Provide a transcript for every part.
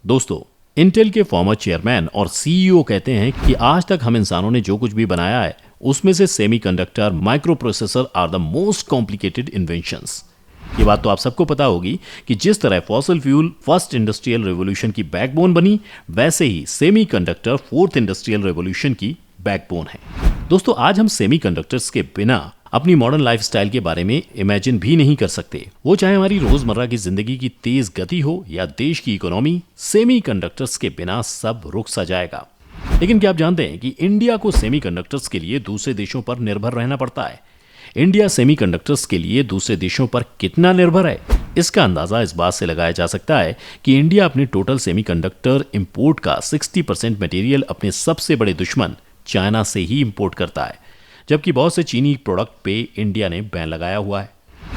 दोस्तों, इंटेल के former chairman और सीईओ कहते हैं कि आज तक हम इंसानों ने जो कुछ भी बनाया है उसमें से semiconductor, micro processor are the most complicated inventions. ये बात तो आप सबको पता होगी कि जिस तरह fossil fuel first industrial revolution की बैकबोन बनी, वैसे ही सेमीकंडक्टर फोर्थ इंडस्ट्रियल रेवोल्यूशन की बैकबोन है। दोस्तों, आज हम सेमीकंडक्टर्स के बिना अपनी मॉडर्न लाइफस्टाइल के बारे में इमेजिन भी नहीं कर सकते। वो चाहे हमारी रोजमर्रा की जिंदगी की तेज गति हो या देश की इकोनॉमी, सेमीकंडक्टर्स के बिना सब रुक सा जाएगा। लेकिन क्या आप जानते हैं कि इंडिया को सेमीकंडक्टर्स के लिए दूसरे देशों पर निर्भर रहना पड़ता है? इंडिया सेमीकंडक्टर्स के लिए दूसरे देशों पर कितना निर्भर है, इसका अंदाजा इस बात से लगाया जा सकता है कि इंडिया अपने टोटल सेमीकंडक्टर इंपोर्ट का 60% मटेरियल अपने सबसे बड़े दुश्मन चाइना से ही इंपोर्ट करता है, जबकि बहुत से चीनी प्रोडक्ट पे इंडिया ने बैन लगाया हुआ है।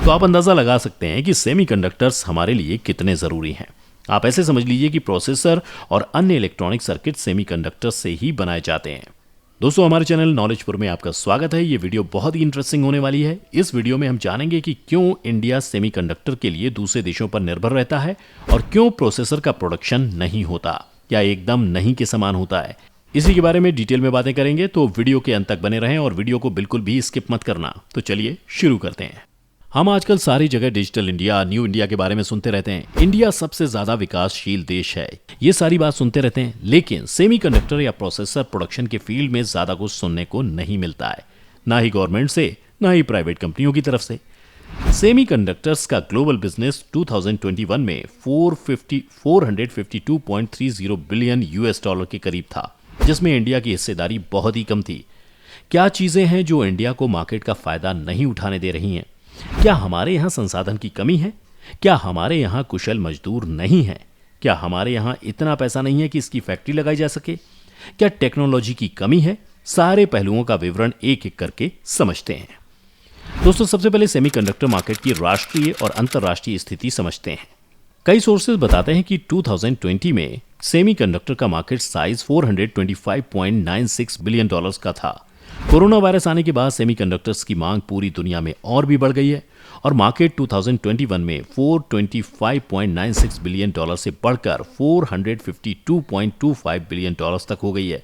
तो आप अंदाजा लगा सकते हैं कि सेमीकंडक्टर्स हमारे लिए कितने जरूरी हैं। आप ऐसे समझ लीजिए कि प्रोसेसर और अन्य इलेक्ट्रॉनिक सर्किट सेमीकंडक्टर्स से ही बनाए जाते हैं। दोस्तों, हमारे चैनल नॉलेजपुर में आपका स्वागत है। ये वीडियो बहुत ही इंटरेस्टिंग होने वाली है। इस वीडियो में हम जानेंगे कि क्यों इंडिया सेमीकंडक्टर के लिए दूसरे देशों पर निर्भर रहता है और क्यों प्रोसेसर का प्रोडक्शन नहीं होता या एकदम नहीं के समान होता है। इसी के बारे में डिटेल में बातें करेंगे, तो वीडियो के अंत तक बने रहें और वीडियो को बिल्कुल भी स्किप मत करना। तो चलिए शुरू करते हैं। हम आजकल सारी जगह डिजिटल इंडिया, न्यू इंडिया के बारे में सुनते रहते हैं। इंडिया सबसे ज्यादा विकासशील देश है, ये सारी बात सुनते रहते हैं, लेकिन सेमीकंडक्टर या प्रोसेसर प्रोडक्शन के फील्ड में ज्यादा कुछ सुनने को नहीं मिलता है, ना ही गवर्नमेंट से, ना ही प्राइवेट कंपनियों की तरफ से। सेमीकंडक्टर्स का ग्लोबल बिजनेस 2021 में 452.30 बिलियन US डॉलर के करीब था, जिसमें इंडिया की हिस्सेदारी बहुत ही कम थी। क्या चीजें हैं जो इंडिया को मार्केट का फायदा नहीं उठाने दे रही हैं? क्या हमारे यहाँ संसाधन की कमी है? क्या हमारे यहाँ कुशल मजदूर नहीं है? क्या हमारे यहाँ इतना पैसा नहीं है कि इसकी फैक्ट्री लगाई जा सके? क्या टेक्नोलॉजी की कमी है? सारे पहलुओं का विवरण एक एक करके समझते हैं। दोस्तों, सबसे पहले सेमीकंडक्टर मार्केट की राष्ट्रीय और अंतर्राष्ट्रीय स्थिति समझते हैं। कई सोर्सेज बताते हैं कि 2020 में सेमीकंडक्टर का मार्केट साइज 425.96 बिलियन डॉलर्स का था। कोरोना वायरस आने के बाद सेमीकंडक्टर्स की मांग पूरी दुनिया में और भी बढ़ गई है और मार्केट 2021 में 425.96 बिलियन डॉलर से बढ़कर 452.25 बिलियन डॉलर्स तक हो गई है।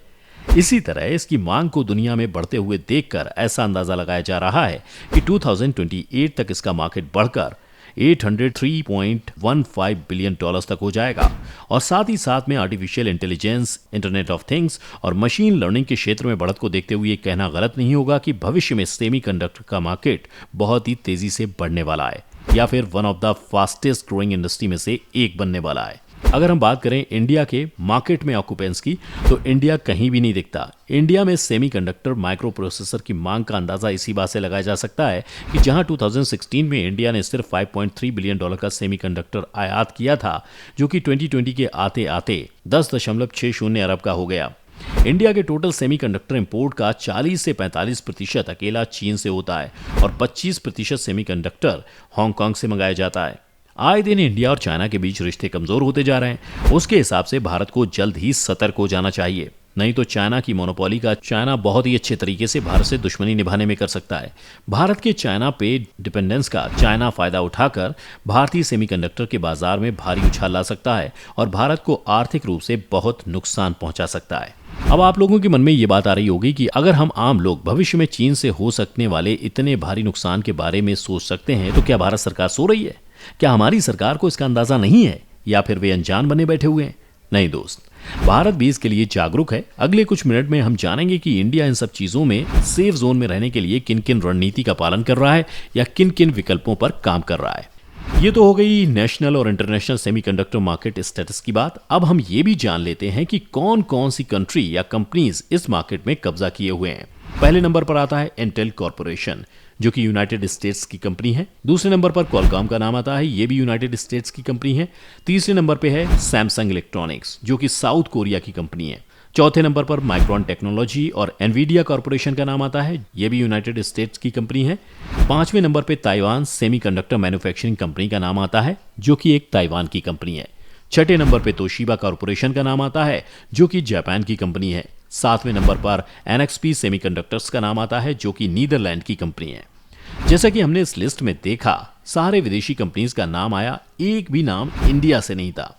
इसी तरह इसकी मांग को दुनिया में बढ़ते हुए देखकर ऐसा अंदाजा लगाया जा रहा है कि 2028 तक इसका मार्केट बढ़कर 803.15 बिलियन डॉलर्स तक हो जाएगा। और साथ ही साथ में artificial intelligence, internet of things और मशीन लर्निंग के क्षेत्र में बढ़त को देखते हुए कहना गलत नहीं होगा कि भविष्य में सेमीकंडक्टर का मार्केट बहुत ही तेजी से बढ़ने वाला है या फिर one of the fastest growing industry में से एक बनने वाला है। अगर हम बात करें इंडिया के मार्केट में ऑक्यूपेंस की, तो इंडिया कहीं भी नहीं दिखता। इंडिया में सेमीकंडक्टर माइक्रो प्रोसेसर की मांग का अंदाजा इसी बात से लगाया जा सकता है कि जहां 2016 में इंडिया ने सिर्फ 5.3 बिलियन डॉलर का सेमीकंडक्टर आयात किया था, जो कि 2020 के आते आते 10.60 अरब का हो गया। इंडिया के टोटल सेमीकंडक्टर इंपोर्ट का 40 से 45% अकेला चीन से होता है और 25% सेमीकंडक्टर हांगकांग से मंगाया जाता है। आए दिन इंडिया और चाइना के बीच रिश्ते कमजोर होते जा रहे हैं। उसके हिसाब से भारत को जल्द ही सतर्क हो जाना चाहिए, नहीं तो चाइना की मोनोपोली का चाइना बहुत ही अच्छे तरीके से भारत से दुश्मनी निभाने में कर सकता है। भारत के चाइना पे डिपेंडेंस का चाइना फायदा उठाकर भारतीय सेमीकंडक्टर के बाजार में भारी उछाल ला सकता है और भारत को आर्थिक रूप से बहुत नुकसान पहुंचा सकता है। अब आप लोगों के मन में ये बात आ रही होगी कि अगर हम आम लोग भविष्य में चीन से हो सकने वाले इतने भारी नुकसान के बारे में सोच सकते हैं, तो क्या भारत सरकार सो रही है? क्या हमारी सरकार को इसका अंदाजा नहीं है या फिर वे अनजान बने बैठे हुए हैं? नहीं दोस्त, भारत भी इसके लिए जागरूक है। अगले कुछ मिनट में हम जानेंगे कि इंडिया इन सब चीजों में सेफ जोन में रहने के लिए किन किन रणनीति का पालन कर रहा है या किन किन विकल्पों पर काम कर रहा है। ये तो हो गई नेशनल और इंटरनेशनल सेमीकंडक्टर मार्केट स्टेटस की बात। अब हम ये भी जान लेते हैं कि कौन कौन सी कंट्री या कंपनीज इस मार्केट में कब्जा किए हुए हैं। पहले नंबर पर आता है इंटेल कॉर्पोरेशन, जो कि यूनाइटेड स्टेट्स की कंपनी है। दूसरे नंबर पर क्वालकॉम का नाम आता है, ये भी यूनाइटेड स्टेट्स की कंपनी है। तीसरे नंबर पे है सैमसंग इलेक्ट्रॉनिक्स, जो कि साउथ कोरिया की कंपनी है। चौथे नंबर पर माइक्रोन टेक्नोलॉजी और एनवीडिया कॉर्पोरेशन का नाम आता है, ये भी यूनाइटेड स्टेट्स की कंपनी है। पांचवें नंबर पे ताइवान सेमीकंडक्टर मैन्युफैक्चरिंग कंपनी का नाम आता है, जो कि एक ताइवान की कंपनी है। छठे नंबर पे तोशिबा कॉर्पोरेशन का नाम आता है, जो कि जापान की कंपनी है। सातवें नंबर पर एनएक्सपी सेमीकंडक्टर्स का नाम आता है, जो कि नीदरलैंड की कंपनी है। जैसा कि हमने इस लिस्ट में देखा, सारे विदेशी कंपनीज का नाम आया, एक भी नाम इंडिया से नहीं था।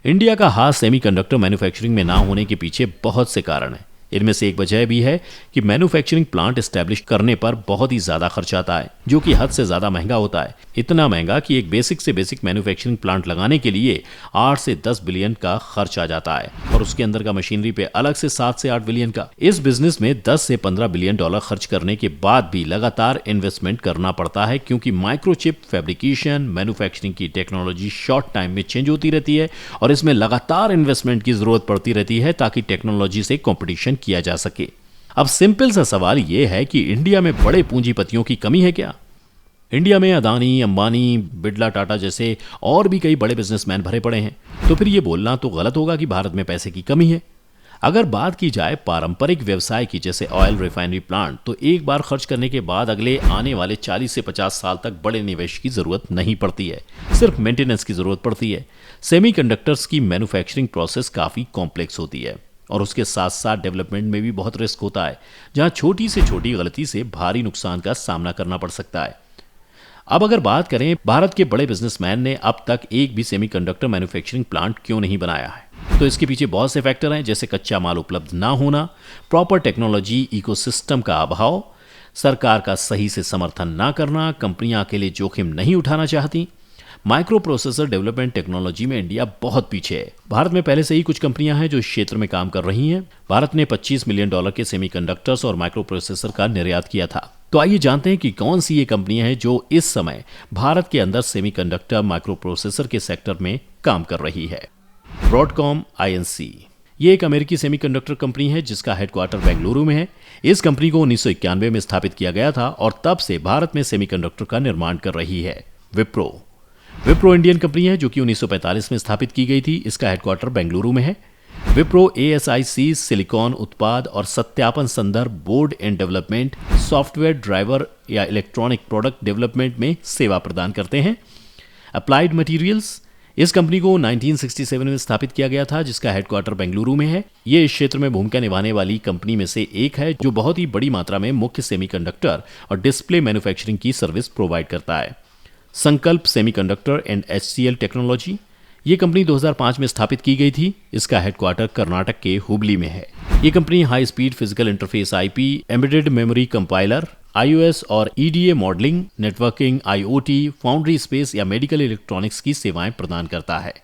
इंडिया का हाथ सेमीकंडक्टर मैन्युफैक्चरिंग में ना होने के पीछे बहुत से कारण हैं। इनमें से एक वजह भी है कि मैन्युफैक्चरिंग प्लांट एस्टेब्लिश करने पर बहुत ही ज्यादा खर्च आता है, जो कि हद से ज्यादा महंगा होता है। इतना महंगा कि एक बेसिक से बेसिक मैन्युफैक्चरिंग प्लांट लगाने के लिए 8 से 10 बिलियन का खर्च आ जाता है और उसके अंदर का मशीनरी पे अलग से 7 से 8 बिलियन का। इस बिजनेस में 10 से 15 बिलियन डॉलर खर्च करने के बाद भी लगातार इन्वेस्टमेंट करना पड़ता है, क्योंकि माइक्रोचिप फैब्रिकेशन मैन्युफैक्चरिंग की टेक्नोलॉजी शॉर्ट टाइम में चेंज होती रहती है और इसमें लगातार इन्वेस्टमेंट की जरूरत पड़ती रहती है ताकि टेक्नोलॉजी से कॉम्पिटिशन किया जा सके। अब सिंपल सा सवाल यह है कि इंडिया में बड़े पूंजीपतियों की कमी है क्या? इंडिया में अदानी, अंबानी, बिरला, टाटा जैसे और भी कई बड़े बिजनेसमैन भरे पड़े हैं, तो फिर यह बोलना तो गलत होगा कि भारत में पैसे की कमी है। अगर बात की जाए पारंपरिक व्यवसाय की, जैसे ऑयल रिफाइनरी प्लांट, तो एक बार खर्च करने के बाद अगले आने वाले 40 से 50 साल तक बड़े निवेश की जरूरत नहीं पड़ती है, सिर्फ मेंटेनेंस की जरूरत पड़ती है। सेमीकंडक्टर्स की मैन्युफैक्चरिंग प्रोसेस काफी कॉम्प्लेक्स होती है और उसके साथ साथ डेवलपमेंट में भी बहुत रिस्क होता है, जहां छोटी से छोटी गलती से भारी नुकसान का सामना करना पड़ सकता है। अब अगर बात करें भारत के बड़े बिजनेसमैन ने अब तक एक भी सेमीकंडक्टर मैन्युफैक्चरिंग प्लांट क्यों नहीं बनाया है, तो इसके पीछे बहुत से फैक्टर हैं, जैसे कच्चा माल उपलब्ध ना होना, प्रॉपर टेक्नोलॉजी इकोसिस्टम का अभाव, सरकार का सही से समर्थन ना करना, कंपनियां अकेले जोखिम नहीं उठाना चाहती। माइक्रो प्रोसेसर डेवलपमेंट टेक्नोलॉजी में इंडिया बहुत पीछे है। भारत में पहले से ही कुछ कंपनियां हैं जो इस क्षेत्र में काम कर रही हैं। भारत ने $25 मिलियन के सेमीकंडक्टर्स और माइक्रो प्रोसेसर का निर्यात किया था। तो आइए जानते हैं कि कौन सी ये कंपनियां हैं जो इस समय भारत के अंदर सेमीकंडक्टर माइक्रो प्रोसेसर के सेक्टर में काम कर रही है। ब्रॉडकॉम INC ये एक अमेरिकी सेमीकंडक्टर कंपनी है जिसका हेडक्वार्टर बेंगलुरु में है। इस कंपनी को 1991 में स्थापित किया गया था और तब से भारत में सेमीकंडक्टर का निर्माण कर रही है। विप्रो इंडियन कंपनी है जो कि 1945 में स्थापित की गई थी। इसका हेडक्वार्टर बेंगलुरु में है। विप्रो ASIC सिलिकॉन उत्पाद और सत्यापन संदर्भ, board and development, software driver या इलेक्ट्रॉनिक प्रोडक्ट डेवलपमेंट में सेवा प्रदान करते हैं। अप्लाइड मटेरियल्स इस कंपनी को 1967 में स्थापित किया गया था जिसका हेडक्वार्टर बेंगलुरु में है। ये इस क्षेत्र में भूमिका निभाने वाली कंपनी में से एक है जो बहुत ही बड़ी मात्रा में मुख्य सेमीकंडक्टर और डिस्प्ले मैन्युफैक्चरिंग की सर्विस प्रोवाइड करता है। संकल्प सेमीकंडक्टर एंड HCL टेक्नोलॉजी ये कंपनी 2005 में स्थापित की गई थी। इसका हेडक्वार्टर कर्नाटक के हुबली में है। ये company high speed physical interface IP, embedded memory compiler, iOS और EDA modelling, networking, IoT, foundry space या मेडिकल इलेक्ट्रॉनिक्स की सेवाएं प्रदान करता है।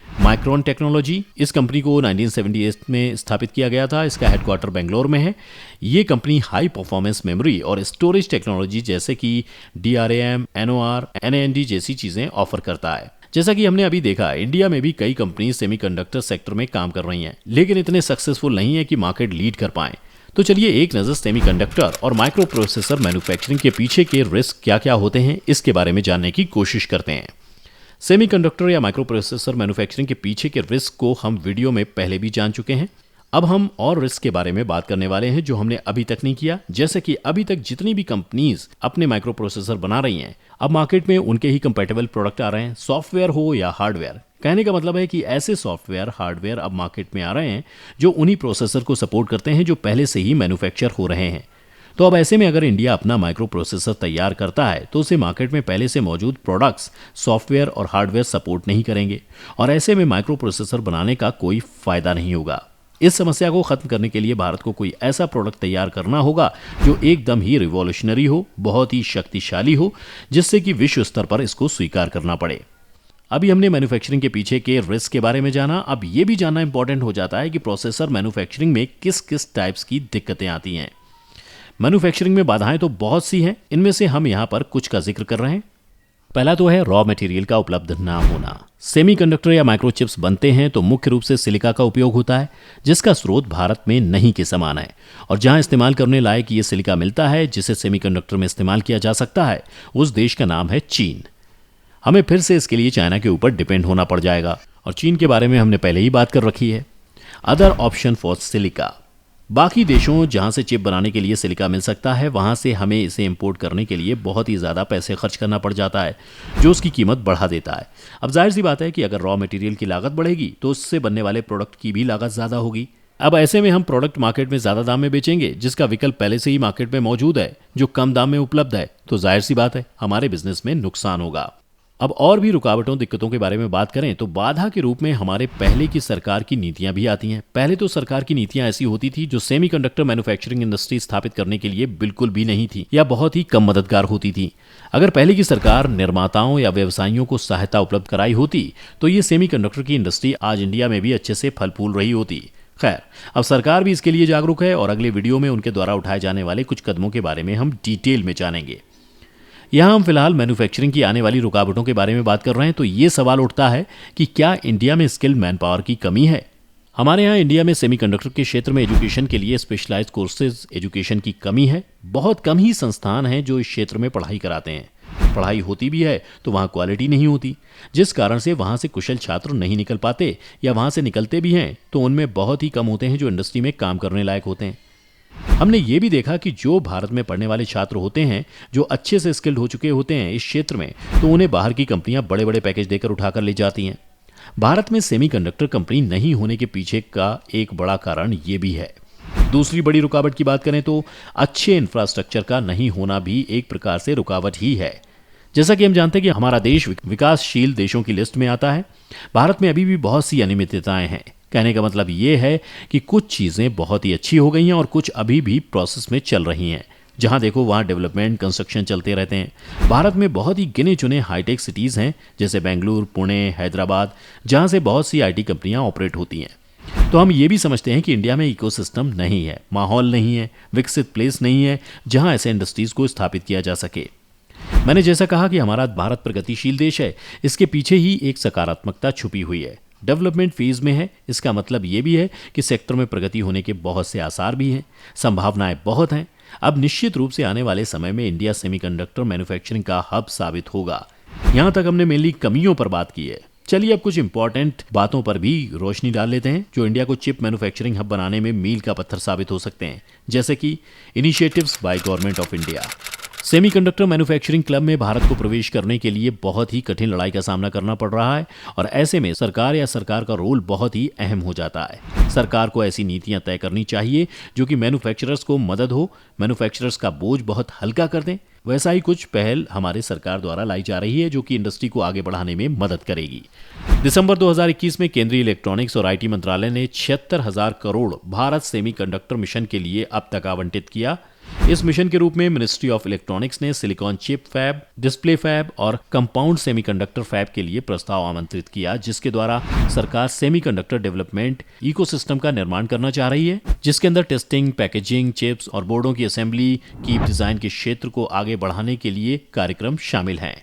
माइक्रोन टेक्नोलॉजी इस कंपनी को 1978 में स्थापित किया गया था। इसका हेडक्वार्टर बेंगलोर में है। ये कंपनी हाई परफॉर्मेंस मेमोरी और स्टोरेज टेक्नोलॉजी जैसे कि DRAM, NOR, NAND जैसी चीजें ऑफर करता है। जैसा कि हमने अभी देखा, इंडिया में भी कई कंपनी सेमीकंडक्टर सेक्टर में काम कर रही हैं, लेकिन इतने सक्सेसफुल नहीं है कि मार्केट लीड कर पाएं। तो चलिए एक नजर सेमीकंडक्टर और माइक्रो प्रोसेसर मैन्युफैक्चरिंग के पीछे के रिस्क क्या क्या होते हैं इसके बारे में जानने की कोशिश करते हैं। सेमीकंडक्टर या माइक्रो प्रोसेसर मैन्युफैक्चरिंग के पीछे के रिस्क को हम वीडियो में पहले भी जान चुके हैं। अब हम और रिस्क के बारे में बात करने वाले हैं जो हमने अभी तक नहीं किया। जैसे कि अभी तक जितनी भी कंपनीज अपने माइक्रो प्रोसेसर बना रही हैं, अब मार्केट में उनके ही कंपैटिबल प्रोडक्ट आ रहे हैं, सॉफ्टवेयर हो या हार्डवेयर। कहने का मतलब है कि ऐसे सॉफ्टवेयर हार्डवेयर अब मार्केट में आ रहे हैं जो उन्हीं प्रोसेसर को सपोर्ट करते हैं जो पहले से ही मैन्युफैक्चर हो रहे हैं। तो अब ऐसे में अगर इंडिया अपना माइक्रो प्रोसेसर तैयार करता है तो उसे मार्केट में पहले से मौजूद प्रोडक्ट्स, सॉफ्टवेयर और हार्डवेयर सपोर्ट नहीं करेंगे और ऐसे में माइक्रो प्रोसेसर बनाने का कोई फायदा नहीं होगा। इस समस्या को खत्म करने के लिए भारत को कोई ऐसा प्रोडक्ट तैयार करना होगा जो एकदम ही रिवॉल्यूशनरी हो, बहुत ही शक्तिशाली हो, जिससे कि विश्व स्तर पर इसको स्वीकार करना पड़े। अभी हमने मैन्युफैक्चरिंग के पीछे के रिस्क के बारे में जाना। अब ये भी जानना इंपॉर्टेंट हो जाता है कि प्रोसेसर मैन्युफैक्चरिंग में किस किस टाइप्स की दिक्कतें आती हैं। मैन्युफैक्चरिंग में बाधाएं तो बहुत सी हैं, इनमें से हम यहाँ पर कुछ का जिक्र कर रहे हैं। पहला तो है रॉ मटेरियल का उपलब्ध ना होना। सेमीकंडक्टर या माइक्रोचिप्स बनते हैं तो मुख्य रूप से सिलिका का उपयोग होता है, जिसका स्रोत भारत में नहीं के समान है, और जहां इस्तेमाल करने लायक ये सिलिका मिलता है जिसे सेमीकंडक्टर में इस्तेमाल किया जा सकता है, उस देश का नाम है चीन। हमें फिर से इसके लिए चाइना के ऊपर डिपेंड होना पड़ जाएगा, और चीन के बारे में हमने पहले ही बात कर रखी है। अदर ऑप्शन फॉर सिलिका, बाकी देशों जहां से चिप बनाने के लिए सिलिका मिल सकता है वहां से हमें इसे इंपोर्ट करने के लिए बहुत ही ज़्यादा पैसे खर्च करना पड़ जाता है, जो उसकी कीमत बढ़ा देता है। अब जाहिर सी बात है कि अगर रॉ मटेरियल की लागत बढ़ेगी तो उससे बनने वाले प्रोडक्ट की भी लागत ज़्यादा होगी। अब ऐसे में हम प्रोडक्ट मार्केट में ज़्यादा दाम में बेचेंगे जिसका विकल्प पहले से ही मार्केट में मौजूद है जो कम दाम में उपलब्ध है, तो जाहिर सी बात है हमारे बिजनेस में नुकसान होगा। अब और भी रुकावटों दिक्कतों के बारे में बात करें तो बाधा के रूप में हमारे पहले की सरकार की नीतियां भी आती हैं। पहले तो सरकार की नीतियां ऐसी होती थी जो सेमीकंडक्टर मैन्युफैक्चरिंग इंडस्ट्री स्थापित करने के लिए बिल्कुल भी नहीं थी या बहुत ही कम मददगार होती थी। अगर पहले की सरकार निर्माताओं या व्यवसायियों को सहायता उपलब्ध कराई होती तो ये सेमीकंडक्टर की इंडस्ट्री आज इंडिया में भी अच्छे से फल फूल रही होती। खैर, अब सरकार भी इसके लिए जागरूक है और अगले वीडियो में उनके द्वारा उठाए जाने वाले कुछ कदमों के बारे में हम डिटेल में जानेंगे। यहाँ हम फिलहाल मैन्युफैक्चरिंग की आने वाली रुकावटों के बारे में बात कर रहे हैं तो ये सवाल उठता है कि क्या इंडिया में स्किल्ड मैन पावर की कमी है। हमारे यहाँ इंडिया में सेमीकंडक्टर के क्षेत्र में एजुकेशन के लिए स्पेशलाइज्ड कोर्सेज एजुकेशन की कमी है। बहुत कम ही संस्थान हैं जो इस क्षेत्र में पढ़ाई कराते हैं। पढ़ाई होती भी है तो वहाँ क्वालिटी नहीं होती, जिस कारण से वहाँ से कुशल छात्र नहीं निकल पाते, या वहाँ से निकलते भी हैं तो उनमें बहुत ही कम होते हैं जो इंडस्ट्री में काम करने लायक होते हैं। हमने ये भी देखा कि जो भारत में पढ़ने वाले छात्र होते हैं जो अच्छे से स्किल्ड हो चुके होते हैं इस क्षेत्र में, तो उन्हें बाहर की कंपनियां बड़े बड़े पैकेज देकर उठाकर ले जाती हैं। भारत में सेमीकंडक्टर कंपनी नहीं होने के पीछे का एक बड़ा कारण ये भी है। दूसरी बड़ी रुकावट की बात करें तो अच्छे इंफ्रास्ट्रक्चर का नहीं होना भी एक प्रकार से रुकावट ही है। जैसा कि हम जानते हैं कि हमारा देश विकासशील देशों की लिस्ट में आता है। भारत में अभी भी बहुत सी अनियमितताएं हैं। कहने का मतलब ये है कि कुछ चीज़ें बहुत ही अच्छी हो गई हैं और कुछ अभी भी प्रोसेस में चल रही हैं। जहां देखो वहां डेवलपमेंट कंस्ट्रक्शन चलते रहते हैं। भारत में बहुत ही गिने चुने हाईटेक सिटीज़ हैं जैसे बेंगलुरु, पुणे, हैदराबाद, जहां से बहुत सी आईटी कंपनियां ऑपरेट होती हैं। तो हम ये भी समझते हैं कि इंडिया में इकोसिस्टम नहीं है, माहौल नहीं है, विकसित प्लेस नहीं है जहां ऐसे इंडस्ट्रीज़ को स्थापित किया जा सके। मैंने जैसा कहा कि हमारा भारत प्रगतिशील देश है, इसके पीछे ही एक सकारात्मकता छुपी हुई है। डेवलपमेंट फेज में है, इसका मतलब ये भी है कि सेक्टर में प्रगति होने के बहुत से आसार भी हैं, संभावनाएं बहुत हैं। अब निश्चित रूप से आने वाले समय में इंडिया सेमीकंडक्टर मैन्युफैक्चरिंग का हब साबित होगा। यहाँ तक हमने मेनली कमियों पर बात की है। चलिए अब कुछ इंपॉर्टेंट बातों पर भी रोशनी डाल लेते हैं जो इंडिया को चिप मैन्युफैक्चरिंग हब बनाने में मील का पत्थर साबित हो सकते हैं, जैसे कि initiatives by government of India. Semiconductor manufacturing club में भारत को प्रवेश करने के लिए बहुत ही कठिन लड़ाई का सामना करना पड़ रहा है और ऐसे में सरकार का रोल बहुत ही अहम हो जाता है। सरकार को ऐसी नीतियां तय करनी चाहिए जो कि मैन्युफैक्चरर्स को मदद हो, मैन्युफैक्चरर्स का बोझ बहुत हल्का कर दें। वैसा ही कुछ पहल हमारे सरकार द्वारा लाई जा रही है जो कि इंडस्ट्री को आगे बढ़ाने में मदद करेगी। दिसंबर 2021 में केंद्रीय इलेक्ट्रॉनिक्स और आईटी मंत्रालय ने 76,000 करोड़ भारत सेमीकंडक्टर मिशन के लिए अब तक आवंटित किया। इस मिशन के रूप में मिनिस्ट्री ऑफ इलेक्ट्रॉनिक्स ने silicon chip fab, display fab और कंपाउंड सेमीकंडक्टर फैब के लिए प्रस्ताव आमंत्रित किया, जिसके द्वारा सरकार सेमीकंडक्टर डेवलपमेंट इकोसिस्टम का निर्माण करना चाह रही है, जिसके अंदर टेस्टिंग, पैकेजिंग, चिप्स और बोर्डों की असेंबली की डिजाइन के क्षेत्र को आगे बढ़ाने के लिए कार्यक्रम शामिल हैं।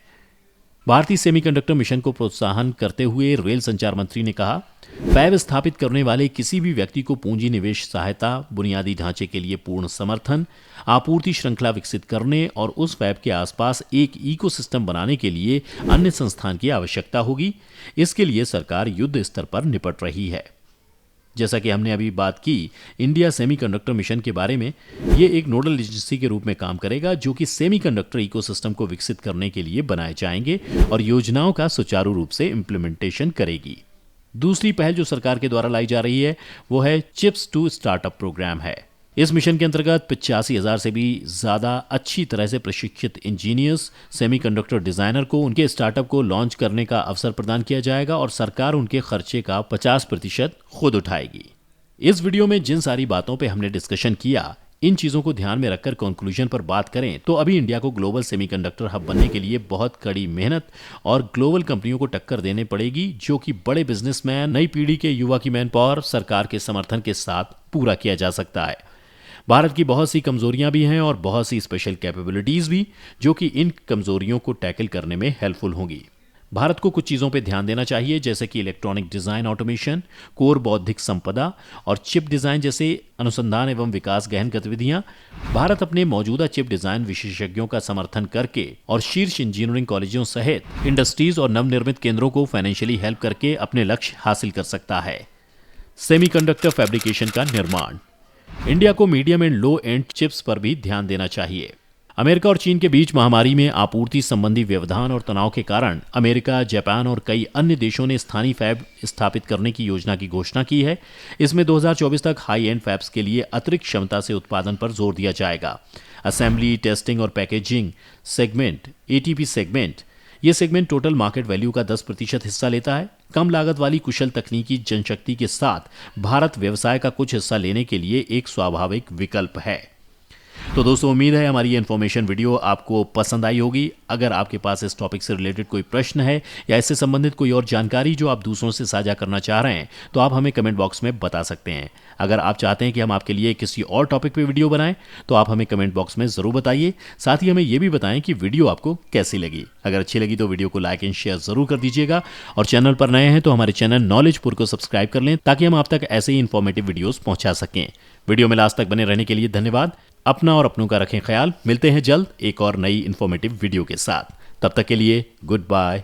भारतीय सेमीकंडक्टर मिशन को प्रोत्साहन करते हुए रेल संचार मंत्री ने कहा, फैब स्थापित करने वाले किसी भी व्यक्ति को पूंजी निवेश सहायता, बुनियादी ढांचे के लिए पूर्ण समर्थन, आपूर्ति श्रृंखला विकसित करने और उस फैब के आसपास एक इकोसिस्टम बनाने के लिए अन्य संस्थान की आवश्यकता होगी। इसके लिए सरकार युद्ध स्तर पर निपट रही है। जैसा कि हमने अभी बात की, इंडिया सेमीकंडक्टर मिशन के बारे में, ये एक नोडल एजेंसी के रूप में काम करेगा जो कि सेमीकंडक्टर इकोसिस्टम को विकसित करने के लिए बनाए जाएंगे और योजनाओं का सुचारू रूप से इम्प्लीमेंटेशन करेगी। दूसरी पहल जो सरकार के द्वारा लाई जा रही है वो है चिप्स टू स्टार्टअप प्रोग्राम है। इस मिशन के अंतर्गत 85,000 से भी ज्यादा अच्छी तरह से प्रशिक्षित इंजीनियर्स, सेमीकंडक्टर डिजाइनर को उनके स्टार्टअप को लॉन्च करने का अवसर प्रदान किया जाएगा और सरकार उनके खर्चे का 50% खुद उठाएगी। इस वीडियो में जिन सारी बातों पे हमने डिस्कशन किया, इन चीजों को ध्यान में रखकर कंक्लूजन पर बात करें तो अभी इंडिया को ग्लोबल सेमीकंडक्टर हब बनने के लिए बहुत कड़ी मेहनत और ग्लोबल कंपनियों को टक्कर देने पड़ेगी, जो कि बड़े बिजनेसमैन, नई पीढ़ी के युवा की मैन पावर, सरकार के समर्थन के साथ पूरा किया जा सकता है। भारत की बहुत सी कमजोरियां भी हैं और बहुत सी स्पेशल कैपेबिलिटीज भी, जो कि इन कमजोरियों को टैकल करने में हेल्पफुल होंगी। भारत को कुछ चीज़ों पे ध्यान देना चाहिए, जैसे कि इलेक्ट्रॉनिक डिज़ाइन ऑटोमेशन, कोर बौद्धिक संपदा और चिप डिज़ाइन जैसे अनुसंधान एवं विकास गहन गतिविधियां। भारत अपने मौजूदा चिप डिज़ाइन विशेषज्ञों का समर्थन करके और शीर्ष इंजीनियरिंग कॉलेजों सहित इंडस्ट्रीज और नवनिर्मित केंद्रों को फाइनेंशियली हेल्प करके अपने लक्ष्य हासिल कर सकता है। सेमीकंडक्टर फैब्रिकेशन का निर्माण, इंडिया को medium and low and chips पर भी ध्यान देना चाहिए। अमेरिका और चीन के बीच महामारी में आपूर्ति संबंधी व्यवधान और तनाव के कारण अमेरिका, जापान और कई अन्य देशों ने स्थानीय फैब स्थापित करने की योजना की घोषणा की है। इसमें 2024 तक हाई एंड फैब्स के लिए अतिरिक्त क्षमता से उत्पादन पर जोर दिया जाएगा। असेंबली, टेस्टिंग और पैकेजिंग सेगमेंट, एटीपी सेगमेंट, ये सेगमेंट टोटल मार्केट वैल्यू का 10% हिस्सा लेता है। कम लागत वाली कुशल तकनीकी जनशक्ति के साथ भारत व्यवसाय का कुछ हिस्सा लेने के लिए एक स्वाभाविक विकल्प है। तो दोस्तों, उम्मीद है हमारी ये इन्फॉर्मेशन वीडियो आपको पसंद आई होगी। अगर आपके पास इस टॉपिक से रिलेटेड कोई प्रश्न है या इससे संबंधित कोई और जानकारी जो आप दूसरों से साझा करना चाह रहे हैं, तो आप हमें कमेंट बॉक्स में बता सकते हैं। अगर आप चाहते हैं कि हम आपके लिए किसी और टॉपिक पे वीडियो बनाएं, तो आप हमें कमेंट बॉक्स में ज़रूर बताइए। साथ ही हमें ये भी बताएं कि वीडियो आपको कैसी लगी। अगर अच्छी लगी तो वीडियो को लाइक एंड शेयर ज़रूर कर दीजिएगा, और चैनल पर नए हैं तो हमारे चैनल नॉलेजपुर को सब्सक्राइब कर लें, ताकि हम आप तक ऐसे ही इन्फॉर्मेटिव वीडियोज़ पहुंचा सकें। वीडियो में लास्ट तक बने रहने के लिए धन्यवाद। अपना और अपनों का रखें ख्याल। मिलते हैं जल्द एक और नई इन्फॉर्मेटिव वीडियो के साथ। तब तक के लिए गुड बाय।